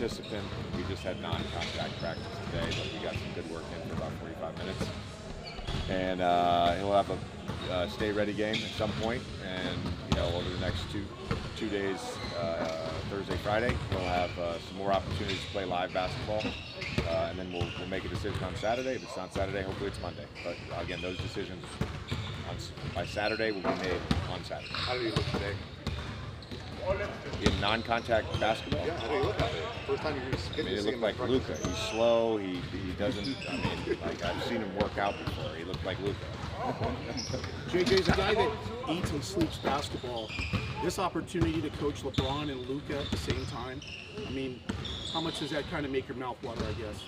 participant. We just had non-contact practice today, but we got some good work in for about 45 minutes. And he'll have a stay-ready game at some point, and over the next two days, Thursday, Friday, we'll have some more opportunities to play live basketball, and then we'll make a decision on Saturday. If it's not Saturday, hopefully it's Monday. But again, those decisions by Saturday will be made on Saturday. How do you look today? In non-contact basketball? Yeah, how do you look at it? First time you're I mean, it looked like Luka. He's slow. He doesn't. I mean, like I've seen him work out before. He looked like Luka. JJ's a guy that eats and sleeps basketball. This opportunity to coach LeBron and Luka at the same time. I mean, how much does that kind of make your mouth water? I guess.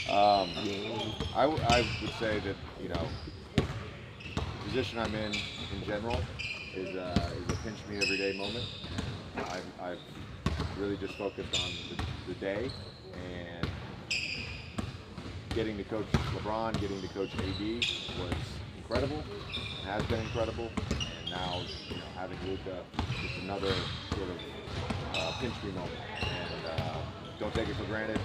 I would say that the position I'm in general is a pinch me every day moment. I've really just focused on the day and getting to coach LeBron, getting to coach AD was incredible, has been incredible, and now having Luka, just another sort of pinch me moment. And don't take it for granted.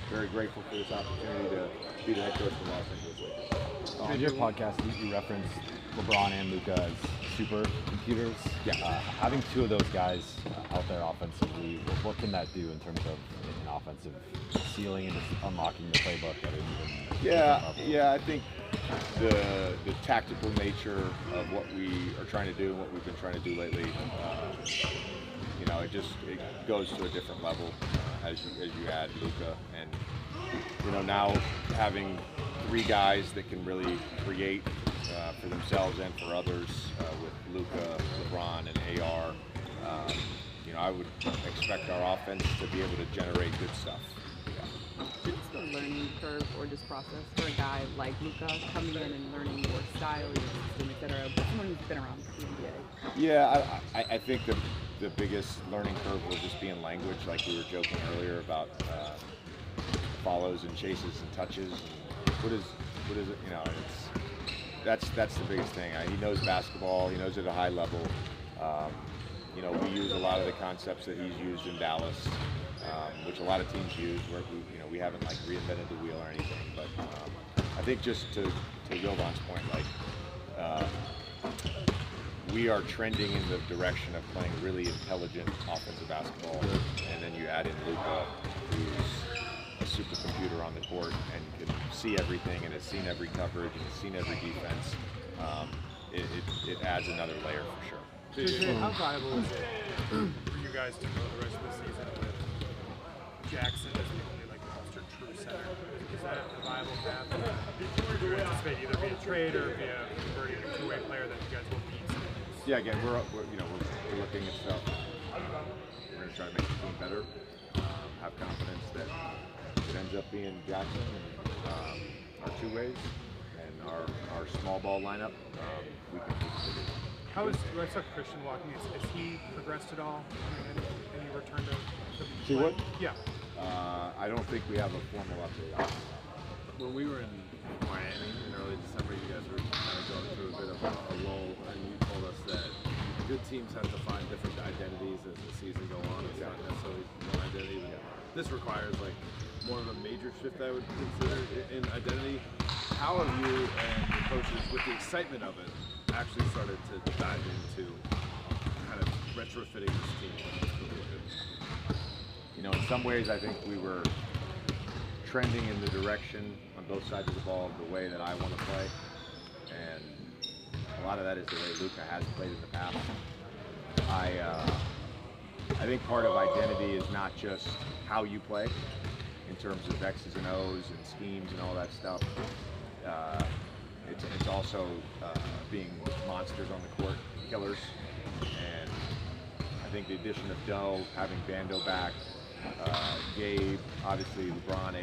Very grateful for this opportunity to be the head coach of the Los Angeles Lakers. On your podcast, you referenced LeBron and Luka as supercomputers. Yeah. Having two of those guys out there offensively, what can that do in terms of an offensive ceiling and just unlocking the playbook at an even different level? Yeah. I think the tactical nature of what we are trying to do and what we've been trying to do lately, it goes to a different level as you add Luka, and now having three guys that can really create for themselves and for others with Luka, LeBron, and AR. I would expect our offense to be able to generate good stuff. What's the learning curve or just process for a guy like Luka coming in and learning your style, your system, et cetera, but someone who's been around the NBA? Yeah, I think the biggest learning curve will just be in language, like we were joking earlier about follows and chases and touches. And what is it? That's the biggest thing. He knows basketball. He knows it at a high level. We use a lot of the concepts that he's used in Dallas, which a lot of teams use. Where we haven't reinvented the wheel or anything. But I think just to Jovan's point, we are trending in the direction of playing really intelligent offensive basketball, and then you add in Luka, who's a supercomputer on the court and can see everything and has seen every coverage and has seen every defense. It adds another layer for sure. How viable is it for you guys to go the rest of the season with Jackson as the only roster true center? Is that a viable path? Do you anticipate either via trade or via converting a two-way player that you guys will need? Yeah, again, we're looking at stuff. We're going to try to make the team better. Have confidence that it ends up being Jackson and our two ways and our small ball lineup. We can How is I saw Christian walking? Is he progressed at all? Any return to See what? Yeah. I don't think we have a formal update on it. When we were in Miami in early December, you guys were kind of going through a bit of a lull, and you told us that good teams have to find different identities as the season go on. It's not necessarily one identity. This requires more of a major shift, I would consider, in identity. How have you and your coaches, with the excitement of it, actually started to dive into kind of retrofitting this team? In some ways, I think we were trending in the direction on both sides of the ball of the way that I want to play, and a lot of that is the way Luka has played in the past. I think part of identity is not just how you play in terms of X's and O's and schemes and all that stuff. It's also being monsters on the court, killers, and I think the addition of Doe, having Bando back, Gabe, obviously LeBron,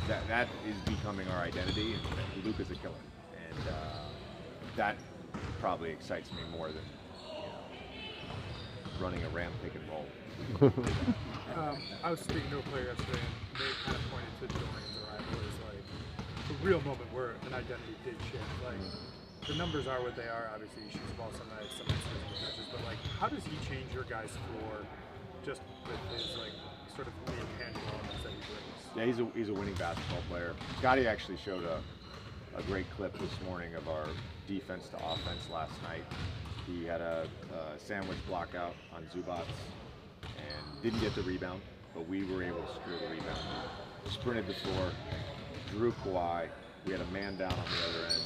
that is becoming our identity, and Luka's a killer, and that probably excites me more than running a ramp pick and roll. I was speaking to a player yesterday, and they kind of pointed to Dorian's arrival as a real moment where an identity did shift. The numbers are what they are. Obviously, he shoots the ball some nights, some nights he doesn't touches. But how does he change your guys' floor just with his like sort of the intangible elements that he brings? Yeah, he's a winning basketball player. Scotty actually showed a great clip this morning of our defense to offense last night. He had a sandwich block out on Zubats and didn't get the rebound, but we were able to secure the rebound. Sprinted the floor, drew Kawhi. We had a man down on the other end.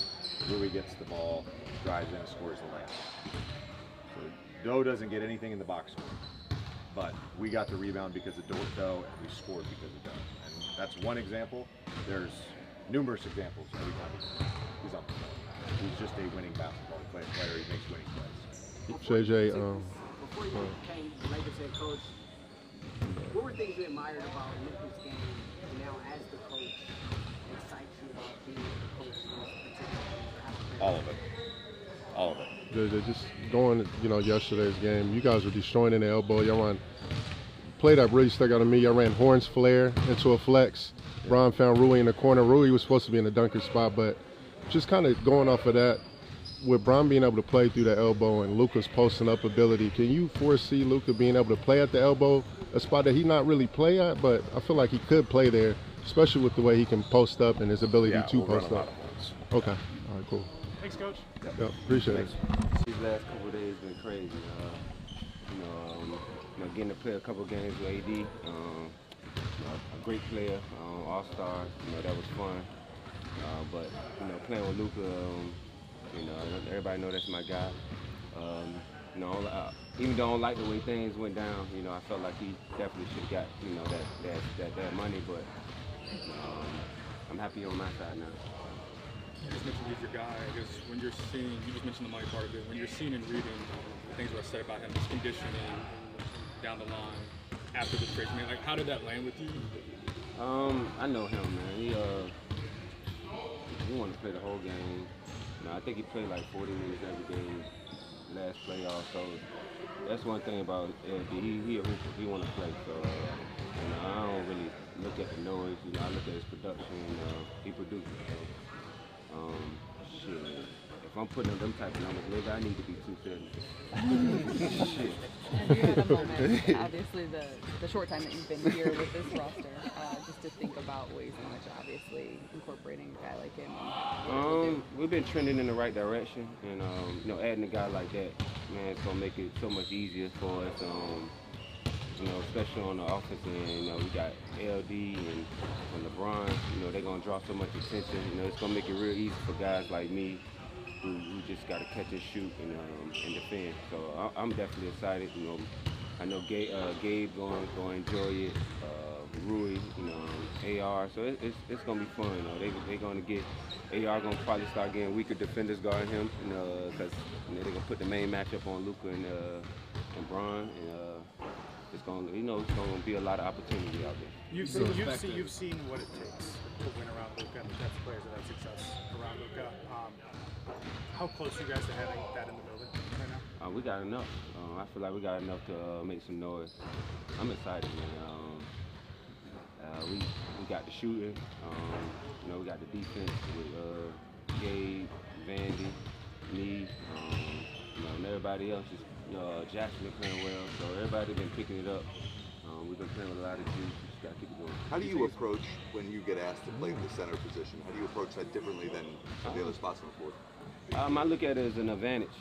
Rui gets the ball, drives in, scores the layup. So Doe doesn't get anything in the box score, but we got the rebound because of Doe, and we scored because of Doe. And that's one example. There's numerous examples every time he's on the floor. He's just a winning basketball player. He makes winning plays. JJ, before you became the Lakers head coach, what were things you admired about Luka's game, and now as the coach, excites you about being the coach of this particular All of it. All of it. JJ, just going, yesterday's game, you guys were destroying in the elbow. Y'all ran play that really stuck out to me. Y'all ran Horns flare into a flex. Bron found Rui in the corner. Rui was supposed to be in the dunker spot, but just kind of going off of that, with Bron being able to play through the elbow and Luka's posting up ability, can you foresee Luka being able to play at the elbow, a spot that he not really play at, but I feel like he could play there, especially with the way he can post up and his ability to post up? Okay. All right, cool. Thanks, Coach. Yep, appreciate it. These last couple of days been crazy. Getting to play a couple games with AD, a great player, all-star. That was fun. But playing with Luka, everybody know that's my guy. Even though I don't like the way things went down, I felt like he definitely should have got that money. But I'm happy on my side now. You just mentioned he's your guy. I guess when you're seeing, you just mentioned the money part of it, when you're seeing and reading the things that are said about him, his conditioning down the line after the trade, like how did that land with you? I know him, man. He wanted to play the whole game. I think he played like 40 minutes every game last playoff. So that's one thing about LD. He a hooper. He want to play. So I don't really look at the noise. I look at his production. He produces. So, shit. If I'm putting up them type of numbers, maybe I need to be 270. Shit. And you had a moment, obviously, the short time that you've been here with this roster, just to think about ways in which, obviously, incorporating a guy like him. We've been trending in the right direction, and adding a guy like that, man, it's gonna make it so much easier for us. Especially on the offensive end, we got LD and LeBron. They're gonna draw so much attention. It's gonna make it real easy for guys like me who just got to catch and shoot and defend. So I'm definitely excited. I know Gabe going to enjoy it. Rui, AR. So it's going to be fun. They're going to get AR going to probably start getting weaker defenders guarding him. Because they're going to put the main matchup on Luka and Bron. And it's going to be a lot of opportunity out there. You've seen what it takes to win around Luka and the types of players that have success around Luka. How close are you guys to having that in the building right now? We got enough. I feel like we got enough to make some noise. I'm excited, man. We got the shooting. We got the defense with Gabe, Vandy, me, and everybody else. Jackson been playing well, so everybody been picking it up. We've been playing with a lot of juice. We just got to keep it going. How do you approach when you get asked to play the center position? How do you approach that differently than the other spots on the floor? I look at it as an advantage.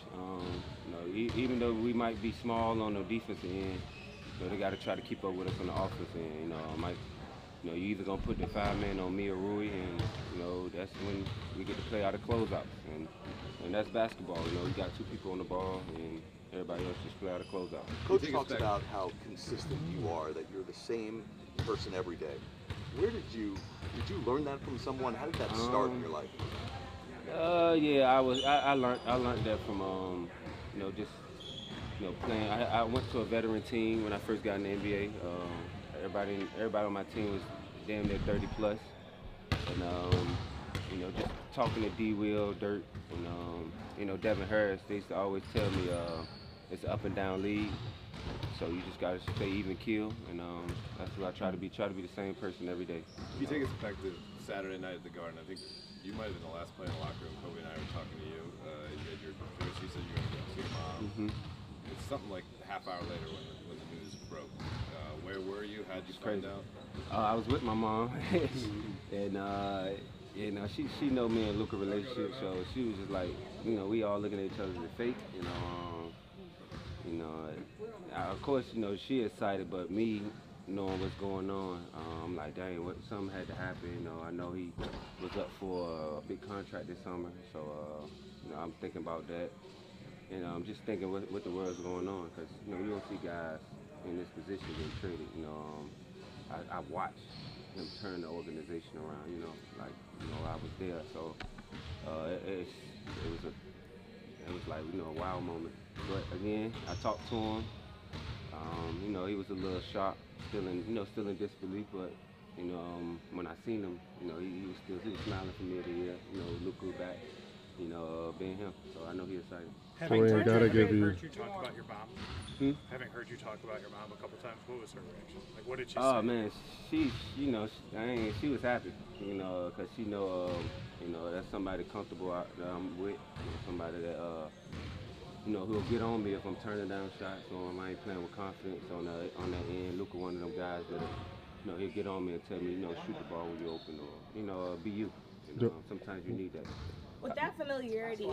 Even though we might be small on the defensive end, they got to try to keep up with us on the offensive end. You either gonna put the 5-man on me or Rui, and that's when we get to play out of closeouts, and that's basketball. We got 2 people on the ball, and everybody else just play out of closeouts. Coach talks about how consistent you are, that you're the same person every day. Where did you learn that from someone? How did that start in your life? Yeah, I learned that from playing. I went to a veteran team when I first got in the NBA. Everybody on my team was damn near 30 plus, and just talking to D. Will, Dirt, and Devin Harris. They used to always tell me it's an up and down league, so you just gotta stay even keel, and that's what I try to be. Try to be the same person every day. If you take us back to Saturday night at the Garden, I think you might have been the last play in the locker room. Kobe and I were talking to you. You had your first. You said you were going to see your mom. It's something like a half hour later when the news broke. Where were you? How'd you It's find crazy. out? I was with my mom, and you know, she know me and Luka relationship, so she was just like, you know, we all looking at each other as fake, you know, of course, you know, she excited, but me knowing what's going on, I'm like, dang, something had to happen. You know, I know he was up for a big contract this summer, so you know, I'm thinking about that, and I'm just thinking what the world's going on, because you know, you don't see guys in this position getting traded. You know, I watched him turn the organization around. You know, like, you know, I was there, so it was like, you know, a wow moment. But again, I talked to him. You know, he was a little shocked, still in disbelief. But you know, when I seen him, you know, he was smiling from ear to ear. You know, Luka back. You know, being him. So I know he's excited. Having Torian, gotta give you. heard you talk about your mom. Having heard you talk about your mom a couple times, what was her reaction? Like, what did she say? Oh man, you know, she was happy. You know, cause she know, you know, that's somebody comfortable that I'm with. You know, somebody that you know, who'll get on me if I'm turning down shots or I ain't playing with confidence on that end. Luka, one of them guys that, you know, he'll get on me and tell me, you know, shoot the ball when you're open, or you know, be you. You know, sometimes you need that. With that familiarity,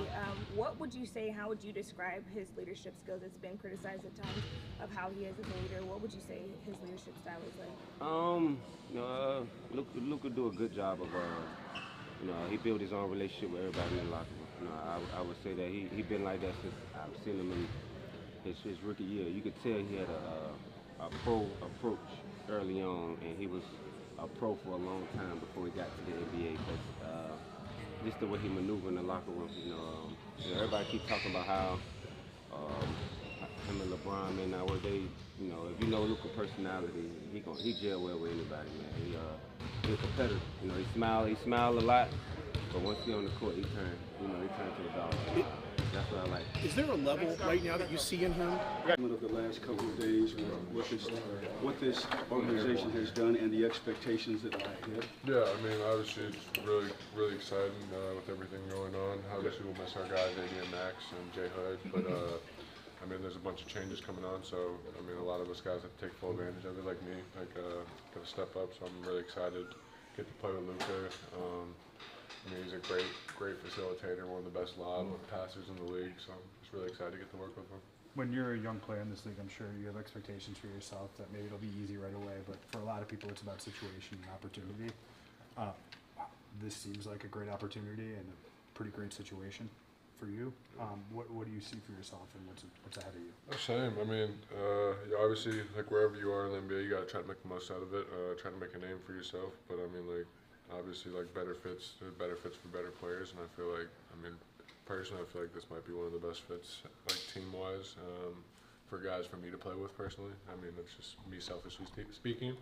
what would you say, how would you describe his leadership skills? It's been criticized at times of how he is as a leader. What would you say his leadership style is like? You know, Luka do a good job of, you know, he built his own relationship with everybody in the locker room. You know, I would say that he been like that since I've seen him in his rookie year. You could tell he had a pro approach early on, and he was a pro for a long time before he got to the NBA. Cause, just the way he maneuvered in the locker room, you know, everybody keep talking about how him and LeBron may not work. They, you know, if you know Luka's personality, he gel well with anybody, man. He's a competitor. You know, he smile a lot, but once he on the court, he turn to a dog. That's what I like. Is there a level right now that you see in him? Of the last couple of days, what this organization has done and the expectations that lie ahead. Yeah, I mean, obviously it's really exciting with everything going on. Obviously we'll miss our guys, AD and Max and Jay Hood, but I mean, there's a bunch of changes coming on, so I mean, a lot of us guys have to take full advantage of it, like me, got to step up. So I'm really excited to get to play with Luka. I mean, he's a great facilitator, one of the best lob passers in the league, so I'm just really excited to get to work with him. When you're a young player in this league, I'm sure you have expectations for yourself that maybe it'll be easy right away, but for a lot of people, it's about situation and opportunity. This seems like a great opportunity and a pretty great situation for you. What do you see for yourself, and what's ahead of you? Same. I mean, obviously, like wherever you are in the NBA, you got to try to make the most out of it, try to make a name for yourself. But I mean, like, obviously, like better fits for better players, and I feel like, I mean, personally, I feel like this might be one of the best fits, like team-wise, for guys for me to play with personally. I mean, that's just me selfishly speaking.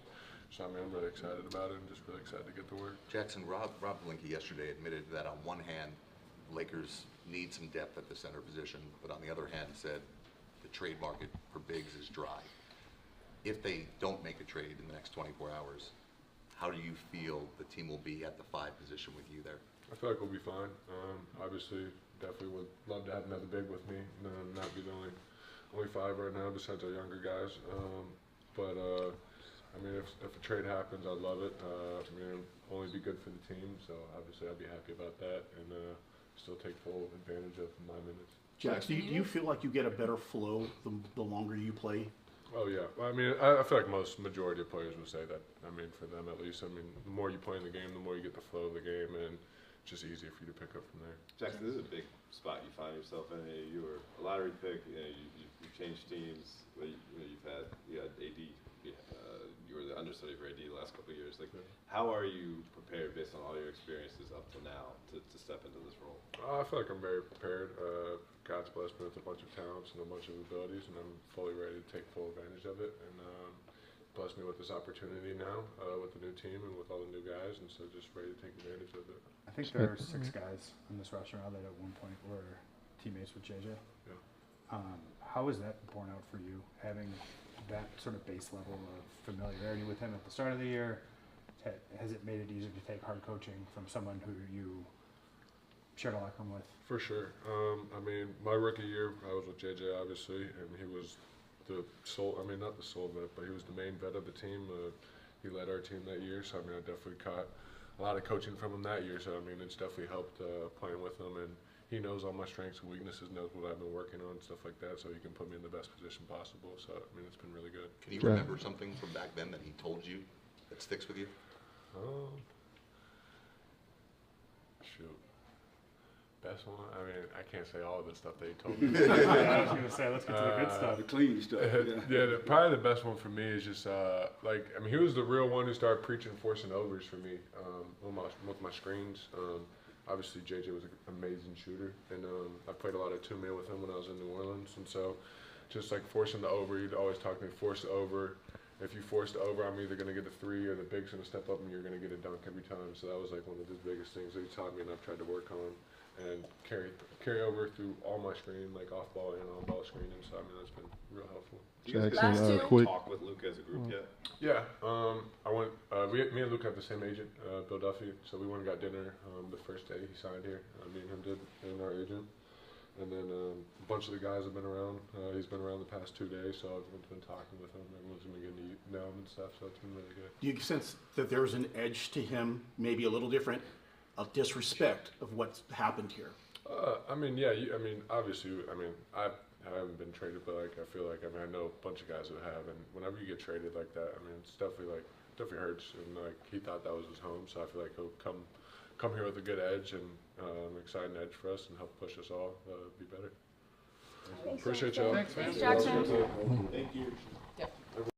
So I mean, I'm really excited about it, and just really excited to get to work. Jackson, Rob Blinky yesterday admitted that on one hand, Lakers need some depth at the center position, but on the other hand said the trade market for bigs is dry. If they don't make a trade in the next 24 hours, how do you feel the team will be at the 5 position with you there? I feel like we'll be fine. Obviously, definitely would love to have another big with me, and not be the only 5 right now besides our younger guys. But I mean, if a trade happens, I'd love it. I mean, it'll only be good for the team, so obviously I'd be happy about that, and still take full advantage of my minutes. Jax, do you feel like you get a better flow the longer you play? Oh yeah, I mean, I feel like majority of players would say that. I mean, for them at least. I mean, the more you play in the game, the more you get the flow of the game, and it's just easier for you to pick up from there. Jackson, this is a big spot you find yourself in. You were a lottery pick. You know, you changed teams. You had AD. You were the understudy for AD the last couple of years. Like, how are you prepared based on all your experiences up to now to step into this role? I feel like I'm very prepared. God's blessed me with a bunch of talents and a bunch of abilities, and I'm fully ready to take full advantage of it. And blessed me with this opportunity now with the new team and with all the new guys, and so just ready to take advantage of it. I think there are 6 guys in this roster now that at one point were teammates with JJ. Yeah. How is that borne out for you, having that sort of base level of familiarity with him at the start of the year? Has it made it easier to take hard coaching from someone who you shared a locker room with? For sure. I mean, my rookie year, I was with JJ, obviously, and he was the sole. I mean, not the sole vet, but he was the main vet of the team. He led our team that year, so I mean, I definitely caught a lot of coaching from him that year. So I mean, it's definitely helped playing with him, and he knows all my strengths and weaknesses, knows what I've been working on, stuff like that. So he can put me in the best position possible. So I mean, it's been really good. Can you remember something from back then that he told you that sticks with you? Shoot. Best one? I mean, I can't say all of the stuff that he told me. I was gonna say, let's get to the good stuff. The clean stuff. Yeah, probably the best one for me is just like, I mean, he was the real one who started preaching forcing overs for me with my screens. Obviously, JJ was an amazing shooter, and I played a lot of two-man with him when I was in New Orleans, and so just like forcing the over, he'd always talk to me, force the over. If you force the over, I'm either going to get a three or the big's going to step up and you're going to get a dunk every time. So that was like one of his biggest things that he taught me, and I've tried to work on and carry over through all my screening, like off ball and on ball screening. So I mean, that's been real helpful. Do you guys talk with Luka as a group yet? Yeah, I went. Me and Luka have the same agent, Bill Duffy. So we went and got dinner the first day he signed here. Me and him did, and our agent. And then a bunch of the guys have been around. He's been around the past 2 days, so everyone's been talking with him. Everyone's been getting to know him and stuff, so it's been really good. Do you sense that there's an edge to him, maybe a little different, a disrespect of what's happened here? I mean, yeah. I mean, obviously, I mean, I haven't been traded, but like, I feel like, I mean, I know a bunch of guys who have, and whenever you get traded like that, I mean, it's definitely hurts. And like, he thought that was his home, so I feel like he'll come here with a good edge and exciting edge for us and help push us all be better. Appreciate y'all. Thanks, Jackson. Thank you.